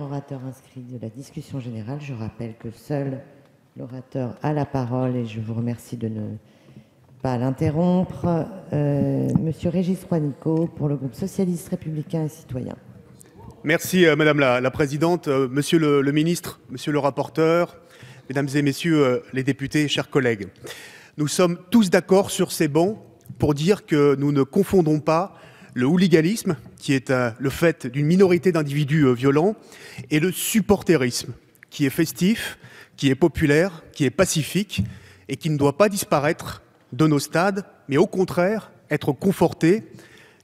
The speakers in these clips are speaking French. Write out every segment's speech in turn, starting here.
Orateur inscrit de la discussion générale, je rappelle que seul l'orateur a la parole et je vous remercie de ne pas l'interrompre. Monsieur Régis Juanico pour le groupe socialiste, républicain et citoyen. Merci Madame la Présidente, Monsieur le Ministre, Monsieur le rapporteur, Mesdames et Messieurs les députés, chers collègues. Nous sommes tous d'accord sur ces bancs pour dire que nous ne confondons pas le hooliganisme, qui est le fait d'une minorité d'individus violents, et le supporterisme, qui est festif, qui est populaire, qui est pacifique, et qui ne doit pas disparaître de nos stades, mais au contraire être conforté,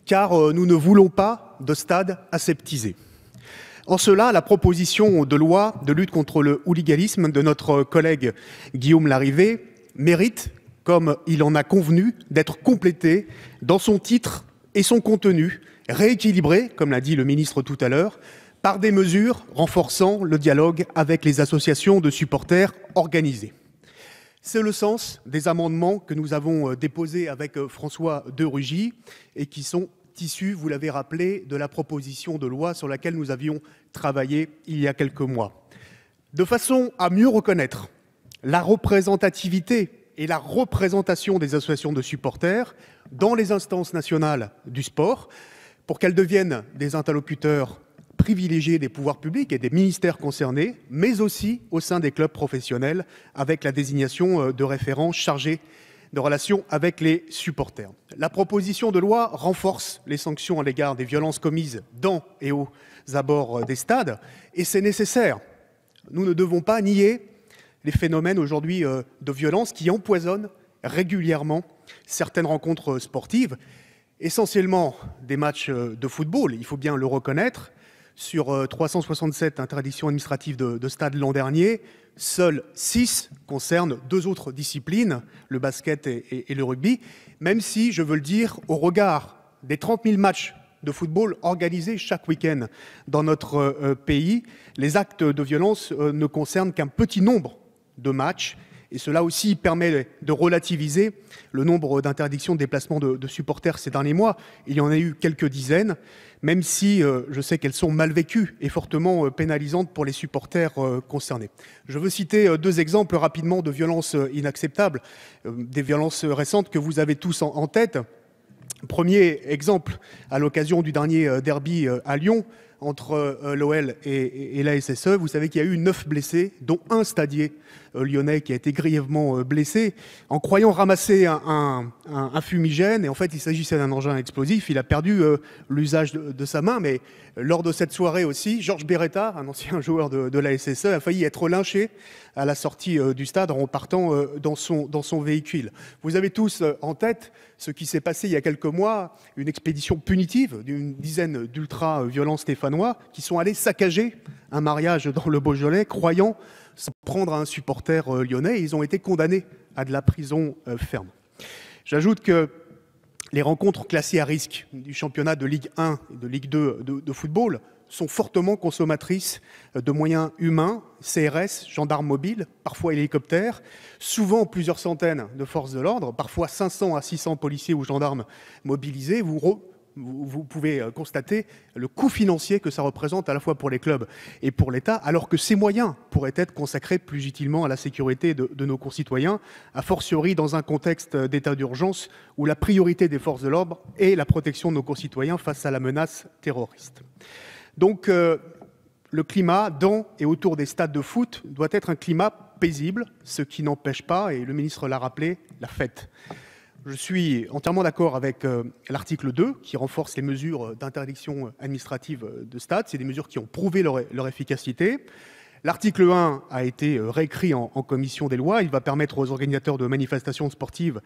car nous ne voulons pas de stades aseptisés. En cela, la proposition de loi de lutte contre le hooliganisme de notre collègue Guillaume Larrivé mérite, comme il en a convenu, d'être complétée dans son titre et son contenu, rééquilibré, comme l'a dit le ministre tout à l'heure, par des mesures renforçant le dialogue avec les associations de supporters organisés. C'est le sens des amendements que nous avons déposés avec François de Rugy et qui sont issus, vous l'avez rappelé, de la proposition de loi sur laquelle nous avions travaillé il y a quelques mois. De façon à mieux reconnaître la représentativité et la représentation des associations de supporters dans les instances nationales du sport, pour qu'elles deviennent des interlocuteurs privilégiés des pouvoirs publics et des ministères concernés, mais aussi au sein des clubs professionnels, avec la désignation de référents chargés de relations avec les supporters. La proposition de loi renforce les sanctions à l'égard des violences commises dans et aux abords des stades, et c'est nécessaire. Nous ne devons pas nier les phénomènes aujourd'hui de violence qui empoisonnent régulièrement certaines rencontres sportives, essentiellement des matchs de football, il faut bien le reconnaître. Sur 367 interdictions administratives de stade l'an dernier, seules 6 concernent 2 autres disciplines, le basket et le rugby, même si, je veux le dire, au regard des 30 000 matchs de football organisés chaque week-end dans notre pays, les actes de violence ne concernent qu'un petit nombre de matchs. Et cela aussi permet de relativiser le nombre d'interdictions de déplacement de supporters ces derniers mois. Il y en a eu quelques dizaines, même si je sais qu'elles sont mal vécues et fortement pénalisantes pour les supporters concernés. Je veux citer 2 exemples rapidement de violences inacceptables, des violences récentes que vous avez tous en tête. Premier exemple, à l'occasion du dernier derby à Lyon, entre l'OL et la SSE, vous savez qu'il y a eu 9 blessés, dont un stadier lyonnais qui a été grièvement blessé, en croyant ramasser un fumigène, et en fait il s'agissait d'un engin explosif, il a perdu l'usage de sa main, mais lors de cette soirée aussi, Georges Beretta, un ancien joueur de la SSE, a failli être lynché à la sortie du stade en repartant dans son véhicule. Vous avez tous en tête ce qui s'est passé il y a quelques mois, une expédition punitive d'une dizaine d'ultra-violents stéphanois qui sont allés saccager un mariage dans le Beaujolais, croyant s'en prendre à un supporter lyonnais, et ils ont été condamnés à de la prison ferme. J'ajoute que les rencontres classées à risque du championnat de Ligue 1 et de Ligue 2 de football sont fortement consommatrices de moyens humains, CRS, gendarmes mobiles, parfois hélicoptères, souvent plusieurs centaines de forces de l'ordre, parfois 500 à 600 policiers ou gendarmes mobilisés. Vous pouvez constater le coût financier que ça représente à la fois pour les clubs et pour l'État, alors que ces moyens pourraient être consacrés plus utilement à la sécurité de nos concitoyens, a fortiori dans un contexte d'état d'urgence où la priorité des forces de l'ordre est la protection de nos concitoyens face à la menace terroriste. Donc le climat dans et autour des stades de foot doit être un climat paisible, ce qui n'empêche pas, et le ministre l'a rappelé, la fête. Je suis entièrement d'accord avec l'article 2 qui renforce les mesures d'interdiction administrative de stade. C'est des mesures qui ont prouvé leur efficacité. L'article 1 a été réécrit en commission des lois. Il va permettre aux organisateurs de manifestations sportives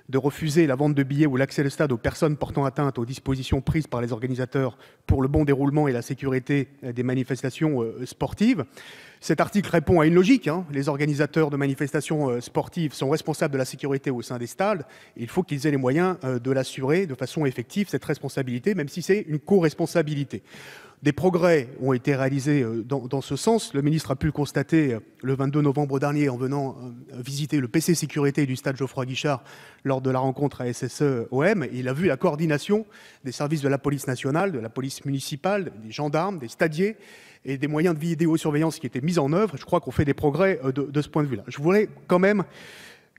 de refuser la vente de billets ou l'accès au stade aux personnes portant atteinte aux dispositions prises par les organisateurs pour le bon déroulement et la sécurité des manifestations sportives. Cet article répond à une logique. Les organisateurs de manifestations sportives sont responsables de la sécurité au sein des stades. Il faut qu'ils aient les moyens de l'assurer de façon effective, cette responsabilité, même si c'est une co-responsabilité. Des progrès ont été réalisés dans ce sens. Le ministre a pu le constater le 22 novembre dernier en venant visiter le PC sécurité du stade Geoffroy Guichard lors de la rencontre à SSE-OM. Il a vu la coordination des services de la police nationale, de la police municipale, des gendarmes, des stadiers et des moyens de vidéosurveillance qui étaient mis en œuvre. Je crois qu'on fait des progrès de ce point de vue-là. Je voudrais quand même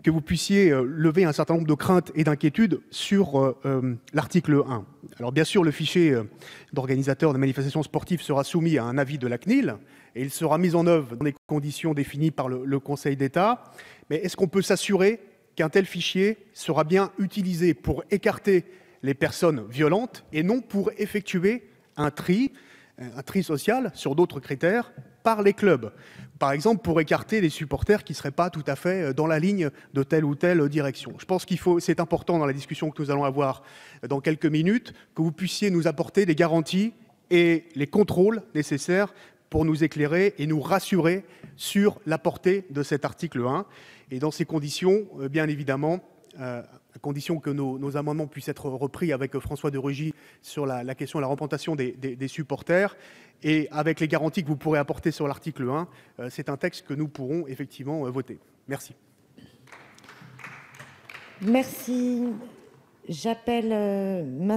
que vous puissiez lever un certain nombre de craintes et d'inquiétudes sur l'article 1. Alors bien sûr, le fichier d'organisateur de manifestations sportives sera soumis à un avis de la CNIL et il sera mis en œuvre dans des conditions définies par le Conseil d'État. Mais est-ce qu'on peut s'assurer qu'un tel fichier sera bien utilisé pour écarter les personnes violentes et non pour effectuer un tri social sur d'autres critères par les clubs? Par exemple, pour écarter les supporters qui ne seraient pas tout à fait dans la ligne de telle ou telle direction. Je pense c'est important dans la discussion que nous allons avoir dans quelques minutes, que vous puissiez nous apporter les garanties et les contrôles nécessaires pour nous éclairer et nous rassurer sur la portée de cet article 1. Et dans ces conditions, bien évidemment, à condition que nos amendements puissent être repris avec François de Rugy sur la question de la représentation des supporters et avec les garanties que vous pourrez apporter sur l'article 1, c'est un texte que nous pourrons effectivement voter. Merci. Merci. J'appelle